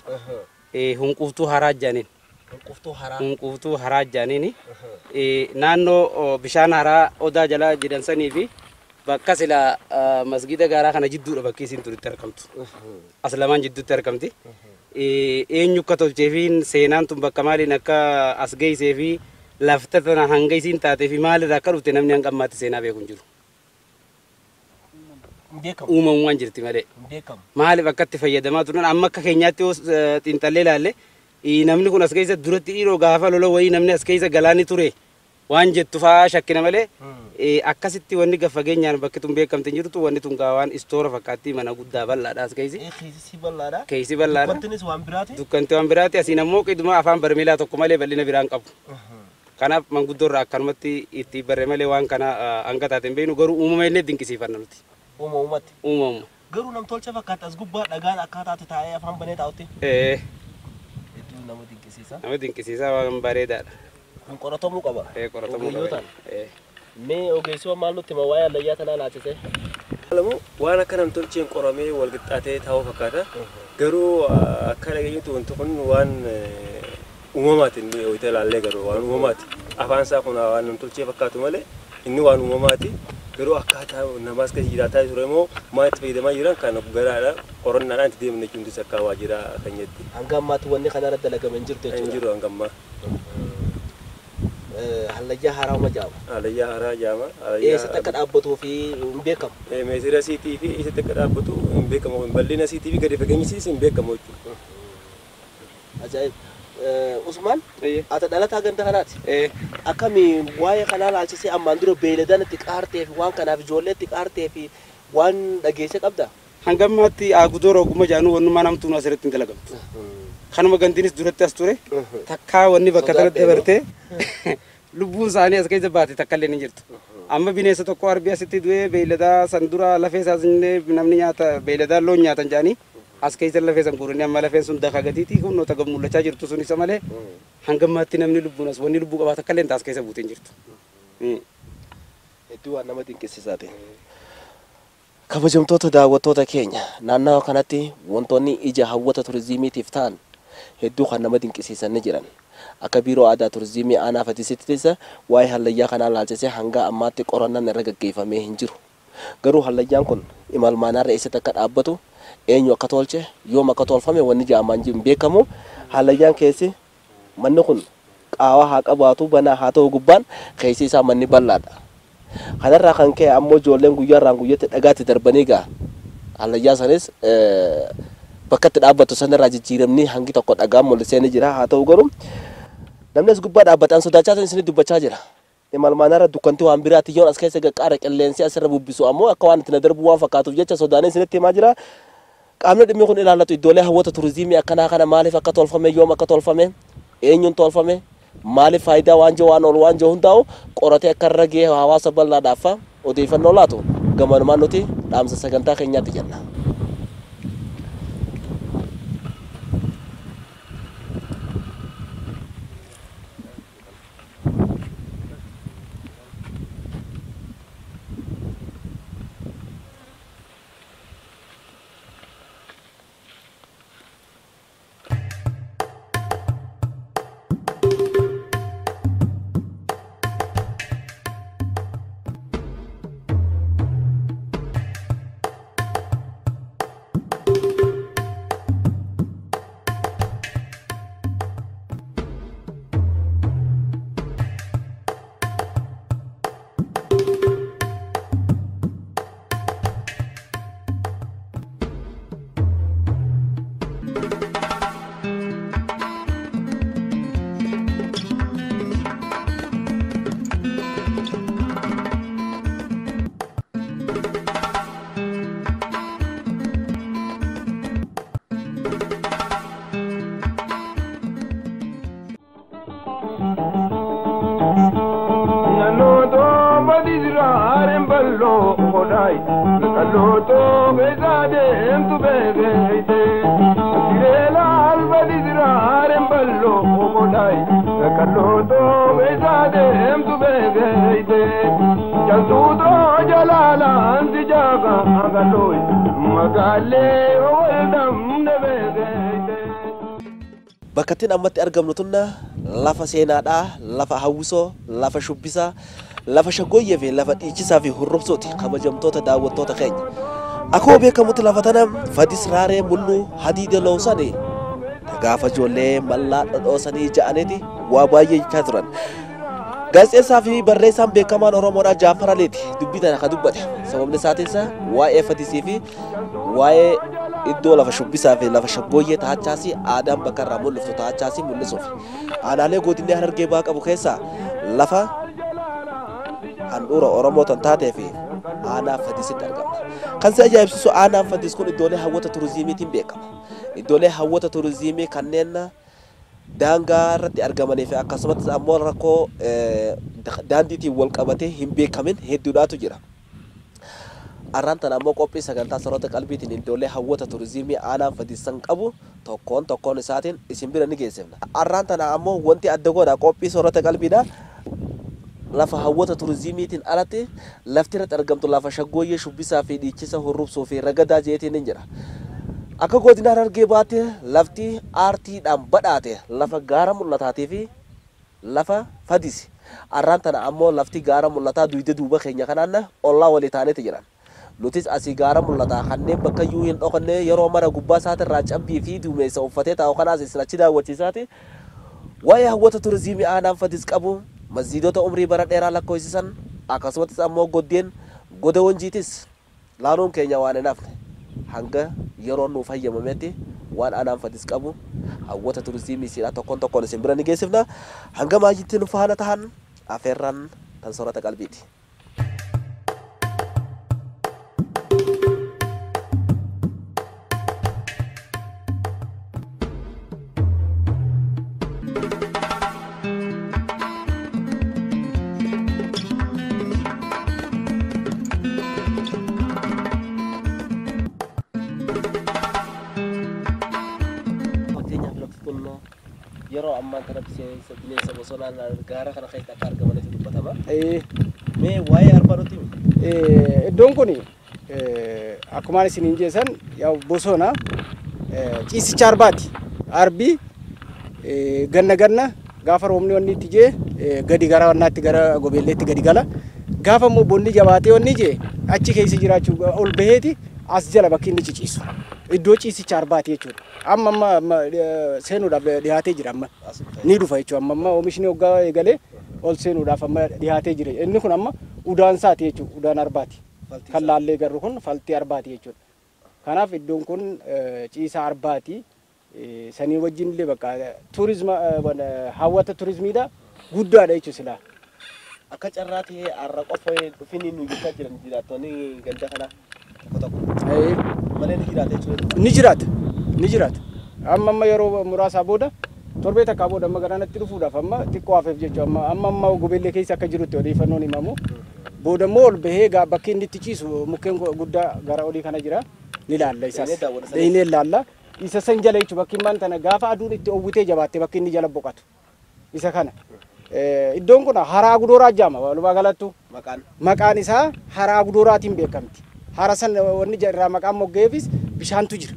Hunquuftuu haraa jaaniin. Hunquuftuu haraa jaaniin. Naannoo bishaan haraa odaa jalaa jedhansanii fi bakka sila masgida gaaraa kana jidduudha bakki isiin turitti argamtu. As lamaan jidduutti argamti. Eenyu akka tolchee fi seenaan tun bakka maaliin akka as geessee fi lafta tana hanga isiin taatee fi maalirraa akka dhufte namni hanga ammaatti seenaa beeku hin jiru. Uumamumaan jirti malee. Maaliif akkatti fayyadamaa turan amma akka keenyaatti xiinxallee ilaalle namni kun as keessa duratti dhiiroo gaafa lola wayii namni as keessa galaanni ture waan jettu fa'aa shakkina malee akkasitti wanni gaffageenyaan bakki tun beekamte hin jirtu wanni tun waan istoora fakkaatti mana guddaa bal'aadha as keessa. Keessa bal'aadha. Dukkanti waan biraati asiin ammoo qiduma afaan barmeelaa tokko malee bal'ina biraan qabu. Kanaaf manguddoorraa akkanumatti itti barre malee waan kana hanga taate hin beeknu garuu uumama illee dinqisiifanna nuti. Uumamumatti. Uumamuma. Garuu namtolcha fakkaata as gubbaa dhagaan akkaataatti taa'ee afaan banee taa'utti. Nama dinqisiisa. Nama dinqisiisa waan bareedaadha. Kun qoratamuu qaba. Qoratamuu qaba. Mee ogeessuma maal nutti ma waa'ee hallayyaa tanaa laachise? Waan akka namtolcheen qoramee wal qixxaatee taa'uu fakkaata. Garuu akka dhageenyutti wanti kun waan uumamaatiin wayita ilaallee garuu waan uumamaati. Afaan isaa kun waan namtolchee fakkaatu malee inni waan uumamaati. Garuu akkaataa namaas kan jiraataa ture immoo maal itti fayyadamaa jiran kan garaadha. Qorannaadhaan itti deemne jechuun akka waajjira kan jetti. Hanga ammaatti wanni kanarra dalagame hin jirtu jechuudha. Hin jiru hanga ammaa. Hallayyaa haaraa uma jaama. Hallayyaa haaraa jaama. Eessatti akka dhaabbatuu fi hin beekamu. Meesira siitii fi eessatti akka dhaabbatu hin beekamu. Bal'ina siitii fi gadi fageenyisiis hin beekamu jechuudha. Ajaa'ib. Usmaan ati dhalataa ganda kanaati. Akkami waa'ee kanaa laalchisee ammaan dura beeyladaan itti qaartee fi waan kanaaf ijoollee itti qaartee fi waan dhageesse qabda. Hanga ammaatti agudoora ogummaa jaanuu wannummaa namtuun asirratti hin dalagamtu. Kanuma gandiinis duratti as ture takkaa wanni bakka kanatti dabartee lubbuun isaanii as keessa baate takka illee ni jirtu. Amma bineensa tokko arbii asitti du'ee beeyladaa san dura lafee isaas namni nyaata beeyladaa loon nyaatan jaanii as keessa lafee san guuranii amma lafeen sun daka gatiitii kun noota mul'achaa jirtu sun isa malee hanga ammaatti namni lubbuun as wanni lubbuu qabaata akka illee as keessa buuteen jirtu. Hedduu waan nama dinqisiisaati. Kabajamtoota daawwattoota keenya naannoo kanatti wantoonni ija hawwata turizimiitiif ta'an hedduu kan nama dinqisiisan ni jiran. Akka biiroo aadaa turizimii aanaa Fadisiittis waa'ee hallayyaa kanaa laalchisee hanga ammaatti qorannaan irra gaggeeffamee hin jiru. Garuu hallayyaan kun imalmaanaarra eessatti akka dhaabbatu eenyu akka tolche yoom akka tolfame wanni jaamaan hin beekamu. Hallayyaan keessi manni kun qaawaa haa qabaatu banaa haa ta'u gubbaan keessi isaa manni bal'aadha. Kanarraa kan ka'e ammoo ijoolleen guyyaarraan guyyatti dhagaatti darbanii gaa hallayyaa sanis bakka itti dhaabbatu sanarraa jijjiiramni hangi tokko dhagaan mul'isee ni jira. Haa ta'u garuu namni as gubbaa dhaabbataan sodaachaa san isin dubbachaa jira. Malmaanarra dukkantii waan biraatti yoon as keessa gaqqaara qilleensi asirra bubbisu ammoo akka waan itti na darbu waan fakkaatuuf jecha sodaanee isinitti himaa jira. Qaamni dhimmi kun ilaallatu iddoolee hawwata turizimii akkanaa kana maaliif akka tolfame yoom akka tolfame eenyuun tolfame maaliif faayidaa waan jiru waan oolu waan jiru hundaa'u qoratee akka irra gahee hawaasa bal'aadhaaf odeeffannoo laatu gammanumaan nuti dhaamsa sagantaa keenyaatti jenna. Bakkattiin ammatti argamnu tunna lafa seenaadhaa, lafa hawwisoo, lafa shubbisaa, lafa shaggooyyee fi lafa dhiichisaa fi hurrubsooti kabajamtoota daawwattoota keenya. Akkuma beekamutti lafa tana Fadis Raaree Mulluu Hadiida Loosanii gaafa ijoollee mallaa dhodhoosanii ja'aniiti waa baay'ee jechaa turan. Gaazexeessaa fi barreessaan beekamaan Oromoodhaa Jaafar Aliiti dubbii tana kan dubbate. Sababni isaatiis waa'ee Fadisii fi waa'ee iddoo lafa shubbisaa fi lafa shaggooyyee taa'achaasi aadaan bakka irraa mul'iftu taa'achaasi mul'isuuf. Aanaalee godinaa Harargee Bahaa qabu keessaa lafa handhuura Oromoo tan taatee fi aanaa Fadisitti argama. Kan si ajaa'ibsiisu aanaan Fadis kun iddoolee hawwata turizimiitiin beekama. Iddoolee hawwata turizimii kanneen daangaa irratti argamanii fi akkasumas ammoo rakkoo daandiitiin wal qabatee hin beekamin hedduudhaatu jira. Arraan tana ammoo qophii sagantaa Soroota Qalbiitiin iddoolee hawwata turizimii aanaan Fadisan qabu tokkoon isaatiin isin bira ni geessifna. Arraan tana ammoo wanti adda godha qophii Soroota Qalbiidha. Lafa hawwata turizimiitiin alatti lafti irratti argamtu lafa shaggooyyee shubbisaa fi dhiichisa hurrubsuu fi ragadaa jeetiin hin jira. Akka godina Harargee Bahaatti lafti aartiidhaan badhaate lafa gaara mul'ataatii fi lafa Fadisi. Arraan tana ammoo lafti gaara mul'ataa duyda duuba keenya kanaan ollaa walii taaneeti jiran. Nutis asii gaara mul'ataa kanneen bakka iyyuu hin dhokanne yeroo mara gubbaa isaatirraa cabbii fi duumessa uffatee taa'u kanaas isin achi daawwachiisaati. Waa'ee hawwata turizimii aanaan Fadis qabu masjiidota umrii bara dheeraa lakkoofsisan akkasumas ammoo goddeen goda wanjiitis laaluun keenya waan hin hafne hanga yeroo nuuf hayyamametti waan aanaan Fadis qabu hawwata turizimii siidhaa tokkoon isin bira ni geessifna. Hanga maajitti nu faana tahan afeerraan tan Soroota Qalbiiti. Yeroo ammaan kana bineensa bosonaan gaara kana keessatti argamanitu dubbatama. Mee waa'ee arbaa nutti himi? Iddoon kun akkuma isiniin jeessan bosona ciisicha arbaati. Arbii ganna gaafa roobni wanni itti jee gadi gara wannaatti gara gobeelleetti gadi gala. Gaafa immoo bonni jabaatee wanni jee achi keessa jiraachuu ol baheeti as jala bakki inni ciciisu. iddoo ciisicha arbaati jechuudha. Amma seenuudhaaf dhiyaatee jira amma ni dhufa jechuudha. Amma oomishni hoggaa eegalee ol seenuudhaaf amma dhiyaatee jira. Inni kun amma udaan isaati jechuudha. Udaan arbaati. Kan laallee garuu kun faltii arbaati jechuudha. Kanaaf iddoon kun ciisa arbaati. Sanii wajjin illee bakka turizima hawwata turizimiidha guddaadha jechuudha silaa. Akka carraa ta'ee har'a qofa dhufanii nu jechaa jiran jiraattonni ganda kana tokko malee ni jiraata jechuudha. Ni jiraata. Amma yeroo muraasaa booda torbee takkaa booda amma garanatti dhufuudhaaf amma xiqqoo hafeef jechuudha. Amma gobeellee keessa akka jirutti odeeffannoon himamu. Booda immoo ol bahee bakki inni itti ciisu mukkeen guddaa gara olii kana jira ni laalla isaas. Deeynee laalla. Isa san jala jechuudha bakki immaan tana gaafa aduun itti owwitee jabaatte bakki inni jala boqotu. Isa kana. Iddoon kun haraa gudooraa jedhama walumaa galattu maqaan isaa haraa gudooraatiin beekamti. Hara san wanni irraa maqaan moggeefis bishaantu jira.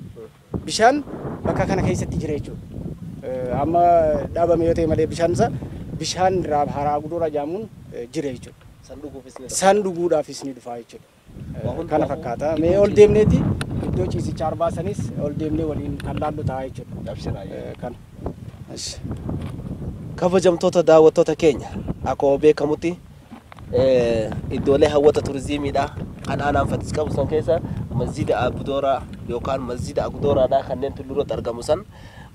Bishaan bakka kana keessatti jira jechuudha. Amma dhaabame yoo ta'e malee bishaan irraa haraa gudooraa jedhamuun jira jechuudha. San dhuguudhaafis ni dhufa jechuudha. Kana fakkaata. Mee ol deemneeti iddoo ciisicha arbaa sanis ol deemnee waliin kan laallu ta'a jechuudha. Kana. Kabajamtoota daawwattoota keenya akkuma beekamutti iddoolee hawwata turizimiidha kan aanaan Fatis qabu san keessa masjida Agudooraa yookaan masjida Agudooraadha kanneen tulluurratti argamu san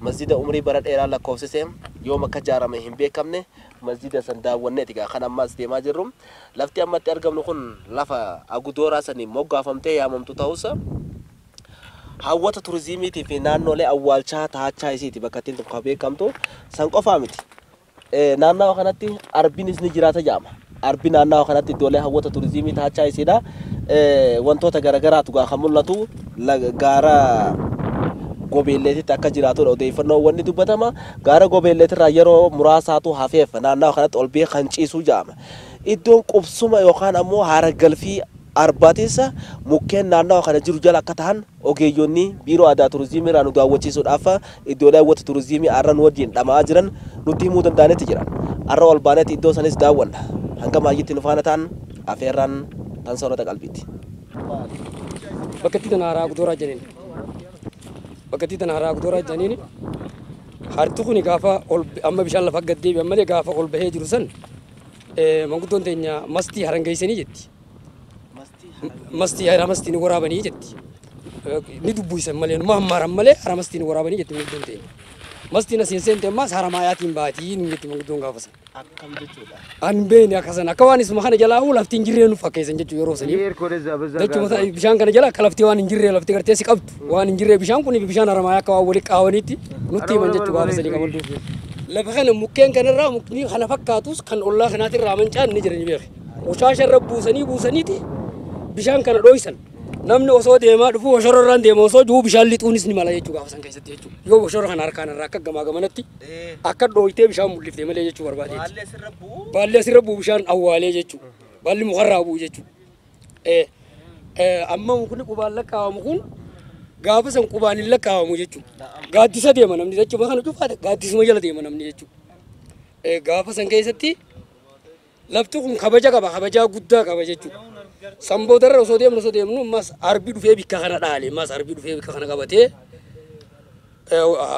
masjida umrii bara dheeraa lakkoofsisee yooma akka ijaarame hin beekamne masjida san daawwanneeti kan ammas deemaa jirru lafti ammatti argamnu kun lafa Agudooraa saniin moggaafamtee yaamamtu ta'uusa hawwata turizimiitii fi naannolee awwaalchaa taachaa isiiti bakka ittiin tokko beekamtu san qofaa miti. Naannawa kanatti arbinis ni jiraata jaama. Arbi naannawa kanatti iddoolee hawwata turizimii taachaa isiidha. Wantoota garagaraatu gaafa mul'atu gaara gobeelleetitti akka jiraatudha odeeffannoo wanni dubbatama. Gaara gobeelleetirraa yeroo muraasaatu hafeef naannawa kanatti ol bee kan ciisu jaama. Iddoon qubsuma yookaan ammoo haara galfii arbaatessa mukkeen naannawa kana jiru jala akka ta'an ogeeyyonni biiroo aadaa turizimii irraa nu daawwachiisuudhaaf iddoolee hawwata turizimii arran wajjin dhamaa jiran nutti himuu danda'anetti jira. Arra ol baanetti iddoo sanis daawwanna. Hanga maayyitti nu faana ta'an afeerraan tan soorata qalbiiti. Bakkatti tana haraa Agudooraa jedhani. Bakkatti tana haraa Agudooraa jedhaniini harti kun gaafa amma bishaan lafa gad deebi'an malee gaafa ol bahee jiru san manguddoon teenya mastii harangeessanii jetti. Mastii ni waraabanii jetti. Ni dubbisan malee numa hammaaran malee hara mastii ni waraabanii jetti manguddoon teenya. Mastiin asiin seente ammas hara maayaatiin baatii nu jetti manguddoon gaafa san. Akkam jechuudha. An beeni akkasan akka waan isuma kana jalaa lafti hin jirree nu fakkeessan jechuu yeroo sanii. Jechuun bishaan kana jala akka lafti waan hin jirree lafti gartee si qabdu waan hin jirree bishaan kun bishaan hara maayaa akka waan waliin qaawaniitti nutti himan jechuu gaafa sanii qaban duufu. Lafa mukkeen kanarraa mukni kana fakkaatus kan ollaa kanaatirraa mancaan ni jirani beeku. Ushaasharra buusaniiti bishaan kana dho'isan. Namni osoo deemaa dhufu washorraan deema osoo juu bishaan lixuunis ni mala jechuu gaafa san keessatti jechuu. Yoo washorra kana harkaan irraa akka gamaa gamanatti akka dho'itee bishaan mul'iftee malee jechuu barbaade. Baalli asirra bu'u bishaan awwaalee jechuu. Baalli mukarraa bu'u jechuu. Amma mukni qubaan lakkaa'amu kun gaafa san qubaan hin lakkaa'amu jechuu. Gaaddisa deema namni jechuu kana cufaadha gaaddisuma jala deema namni jechuu. Gaafa san keessatti lafti kun kabaja qaba kabajaa guddaa qaba jechuu. Samboodarra osoo deemnu mas arbi dhufee bikka kana dhaale mas arbi dhufee bikka kana qabatee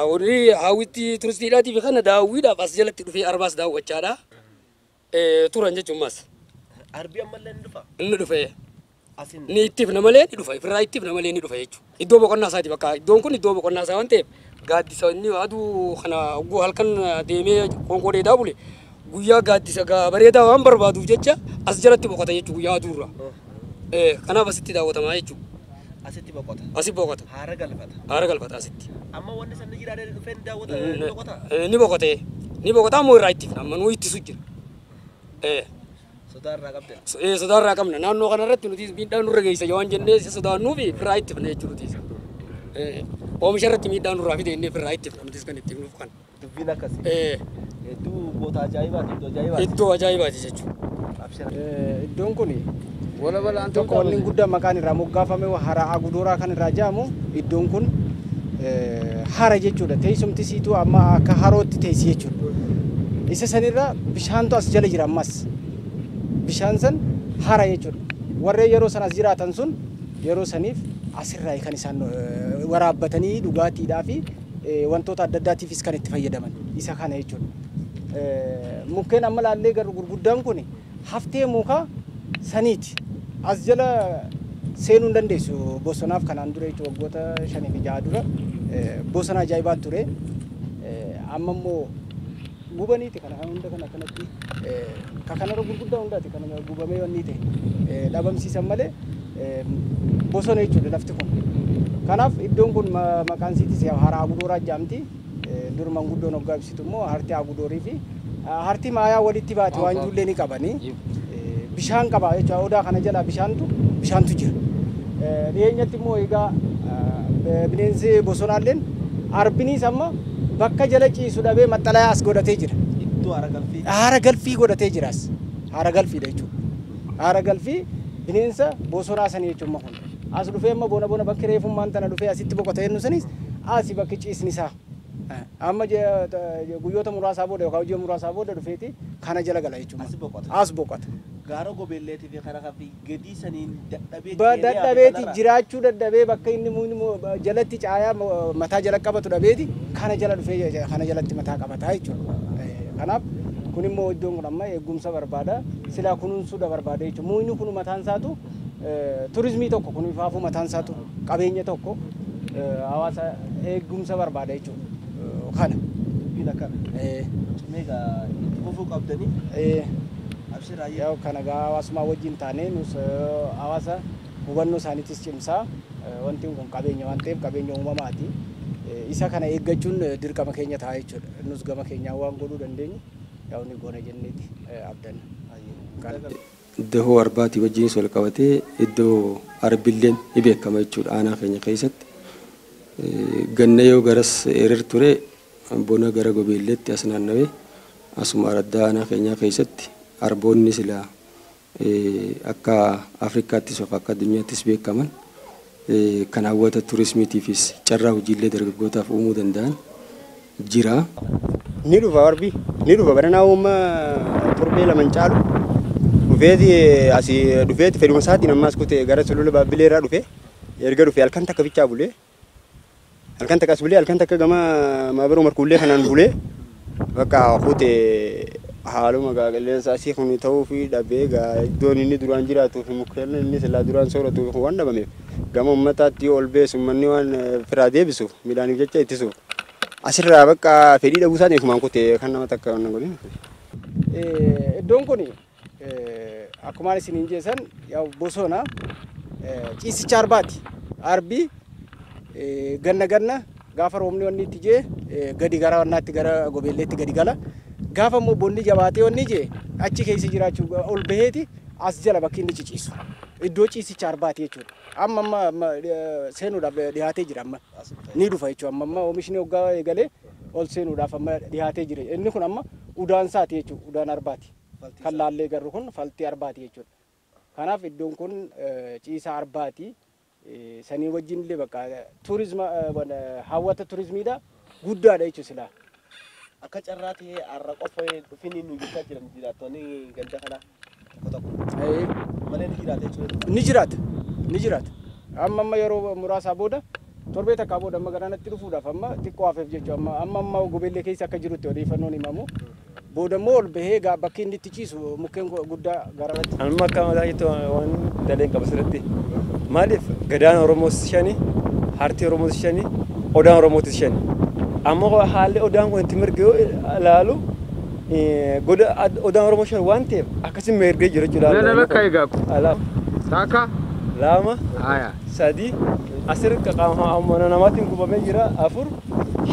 warri hawwitti turistiidhaatiif kana daawwiidhaaf as jalatti dhufee arbaas daawwachaadha turan jechuun mas. Arbi ammallee ni dhufa. Inni dhufee ni ittifna malee ni dhufa ifirraa ittifna malee ni dhufa jechuudha. Iddoo boqonnaa isaati bakka iddoon kun iddoo boqonnaa isaa waan ta'eef gaaddisa inni aduu kana halkan deemee konkolaataa daabule. Guyyaa gaaddisa bareedaa waan barbaaduuf jecha as jalatti boqota jechuudha guyyaa aduurra. Kanaaf asitti daawwatamaa jechuudha. Asitti boqota. Asitti boqota. Haara galfata. Haara galfata asitti. Amma wanni sanni jiraatee dhufee daawwata ni boqota. Ni boqotee. Ni boqotaa ammoo irraa ittifna amma nuu ittisu jira. Sodaarraa qabda. Sodaarraa qabna naannoo kanarratti nuti miidhaan nurra geessa waan jennee sodaannuu fi firraa ittifna jechuudha nuti. Oomisha irratti miidhaan nurraa fide inni firraa ittifna nuti kan ittifnuuf kan. Dubbiin akkasii. Hedduu boota ajaa'ibaati iddoo ajaa'ibaati. Iddoo ajaa'ibaati jechuudha. Iddoon kun tokko wanni guddaa maqaan irraa moggaafame hara Agudooraa kan irraa jedhamu iddoon kun hara jechuudha. Teessumti siituu amma akka harootti teessi jechuudha. Isa sanirra bishaantu as jala jira ammas. Bishaan san hara jechuudha. Warreen yeroo san as jiraatan sun yeroo saniif asirraa kan isaan waraabbatanii dhugaatiidhaa fi wantoota adda addaatiifis kan itti fayyadaman isa kana jechuudha. Mukkeen amma laallee garuu gurguddaan kun haftee muka saniiti. As jala seenuu hin dandeessu bosonaaf kanaan dura jechuudha waggoota 5-6 dura bosona ajaa'ibaa ture. Amma immoo gubaniiti kana hunda kana kanatti kanarra gurguddaa hundaati kana gubamee wanni ta'e dhabamsiisan malee bosona jechuudha lafti kun. Kanaaf iddoon kun maqaan isiitis hara Agudooraa jedhamti. Dur manguddoon hoggaa ibsitu immoo harti Agudoorii fi harti maayaa walitti baate waan ijoollee ni qabanii bishaan qaba jechuudha. Odaa kana jala bishaantu jira. Dhiyeenyatti immoo egaa bineensi bosonaalleen arbinis amma bakka jala ciisu dhabee maxxalaa as godhatee jira. Iddoo haara galfii godhatee jiras. Haara galfiidha jechuudha. Haara galfii bineensa bosonaa sanii jechuudha kun. As dhufee amma bona bakki reefummaan tana dhufee asitti boqotee jennu sanis asi bakki ciisni isaa. Amma guyyoota muraasaa booda yookaan hojii muraasaa booda dhufeeti kana jala gala jechuudha. As boqota. Gaara gobeelleetii fi karaa fi gadii saniin dadhabeeti jiraachuu dadhabee bakka inni jalatti caayaa mataa jala qabatu dhabeeti kana jala dhufee kana jalatti mataa qabataa jechuudha. Kanaaf kun immoo iddoon kun amma eegumsa barbaada silaa kunuunsuudha barbaada jechuudha. Muuyni kun mataan isaatu turizimii tokko kun ifaafuu mataan isaatu qabeenya tokko hawaasa eegumsa barbaada jechuudha. Kana. Bina kana. Meeqa kufuu qabdanii. Yaa'u kana hawaasummaa wajjin taanee nus hawaasa hubannoo isaaniitis cimsaa wanti kun qabeenya waan ta'eef qabeenya uumamaati. Isa kana eeggachuun dirqama keenya ta'a jechuudha. Nus gama keenyaa waan godhuu dandeenyu yaa'u ni goona jenneeti abdanna. Iddoo arbaatii wajjinis wal qabatee iddoo arbilleen ni beekama jechuudha aanaa keenya keessatti. Ganna yoo garas erer ture bona gara gobeelleetti as naannawee asuma araddaa aanaa keenyaa keessatti arboonni sila akka Afrikaattis of akka addunyaattis beekaman kan hawwata turizimiitiifis carraa hojiilee dargaggootaaf uumuu danda'an jira. Ni dhufa arbi ni dhufa baranaa uumma torbee laman caalu dhufeeti asii dhufeeti fedhuma isaatiin ammaas kutee gara sulula baabbilee irraa dhufe erga dhufe halkan takka bichaa bulee halkan takka as bulee halkan takka gama maabaruu markuullee kanaan bulee bakka kutee haaluma qilleensa asii kun ta'uu fi dhabee iddoon inni duraan jiraatuu fi mukkeen inni silaa duraan sooratu waan dhabameef gama uummataatti ol beesu manni waan firaa deebisuuf midhaaniif jecha ittisuuf asirraa bakka fedhii dhabuu isaatiin kumaan kutee kan nama takka waan godhin. Iddoon kun akkuma isiniin jeessan bosona ciisicha arbaati. Arbii ganna gaafa roobni wanni itti jee gadi gara wannaatti gara gobeelleetti gadi gala. Gaafa immoo bonni jabaatee wanni jee achi keessa jiraachuu ol baheeti as jala bakki inni ciciisu. Iddoo ciisicha arbaati jechuudha. Amma seenuudhaaf dhiyaatee jira amma ni dhufa jechuudha. Amma oomishni hoggaa eegalee ol seenuudhaaf amma dhiyaatee jira. Inni kun amma udaan isaati jechuudha. Udaan arbaati. Kan laallee garuu kun faltii arbaati jechuudha. Kanaaf iddoon kun ciisa arbaati. Sanii wajjin illee bakka turizima hawwata turizimiidha guddaadha jechuudha silaa. Akka carraa ta'ee har'a qofa dhufanii nu jechaa jiran jiraattonni ganda kana tokko malee ni jiraata jechuudha. Ni jiraata. Amma yeroo muraasaa booda torbee takkaa booda amma garanatti dhufuudhaaf amma xiqqoo hafeef jechuudha. Amma gobeellee keessa akka jirutti odeeffannoon himamu. Booda immoo ol bahee bakki inni itti ciisu mukkeen guddaa gararratti. Amma akka mataa jettu waan daleen qaba sirriitti. Maaliif gadaan Oromoos 5, harti Oromoos 5, odaan Oromootis 5. Amma haalli odaan kun itti mirga yoo ilaalu goda odaan Oromoo 5 waan ta'eef akkasiin mirgee jira jechuudha. Nana bakka eegaa kun. Takka. Lama. Sadi. Asirratti qaama namaatiin gubamee jira 4,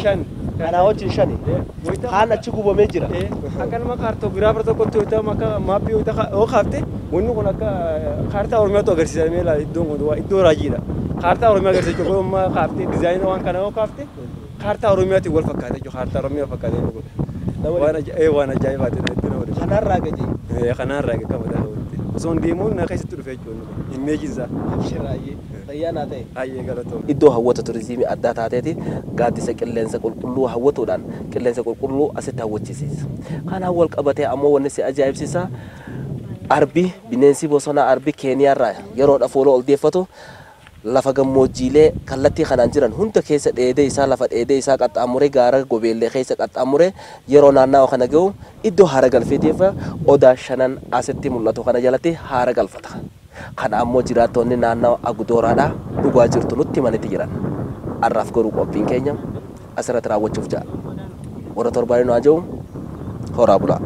5. Kanaa wajjin 5. Kaan achi gubamee jira. Akka nama kaartoogiraafara tokkotti yoo ta'u akka maappii yoo kaafte wanni kun akka kaartaa Oromiyaatu agarsiisamee ilaala iddoon kun iddoo raajiidha. Kaartaa Oromiyaa agarsiisa jechuudha amma kaaftee diizaayinii waan kana yoo kaafte kaartaa Oromiyaatiin wal fakkaata jechuudha kaartaa Oromiyaa fakkaatee waan ajaa'ibaati itti nama dhibu. Kanarraa gaje. Kanarraa gaje qaba dhala walitti. Osoo hin deemuun na keessatti dhufe jechuudha imeejiinsaa. Shiraayyee fayyaanaa ta'e. Ayyee galatoom. Iddoo hawwata turizimii addaa taateeti gaaddisa qilleensa qulqulluu hawwatuudhaan qilleensa qulqulluu asitti hawwachiisiisa. Kanaan wal qabatee ammoo wanni si ajaa'ibsiisa arbi bineensi bosonaa arbi keeniyaarraa yeroodhaaf ooluu ol deeffatu lafa gammoojjiilee kallattii kanaan jiran hunda keessa dheedee isaa lafa dheedee isaa qaxxaamuree gaara gobeellee keessa qaxxaamuree yeroo naannawa kana ga'u iddoo haara galfeetiif odaa shanan asitti mul'atu kana jalatti haara galfata. Kana ammoo jiraattonni naannawa Agudooraadhaa dhugaa jirtu nutti himanitti jiran. Har'aaf garuu qophiin keenya asirratti raawwachuuf ja'a. Warra torbaanii nu haa jiru horaa bulaa.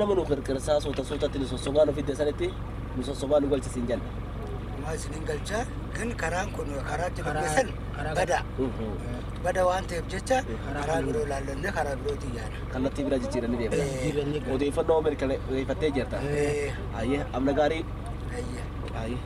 Nama nu kerkersa sota tini sosoban of ide saniti nu sosoban ugal cisinjal. Mas ningalcha kan karang kono karang juga besan bada wante jecha karang bro lalonne karang bro tiyana. Kan lati bira jiciran ni dia. Odi ifan no Amerika le ifate jerta. Aye amna gari. Aye.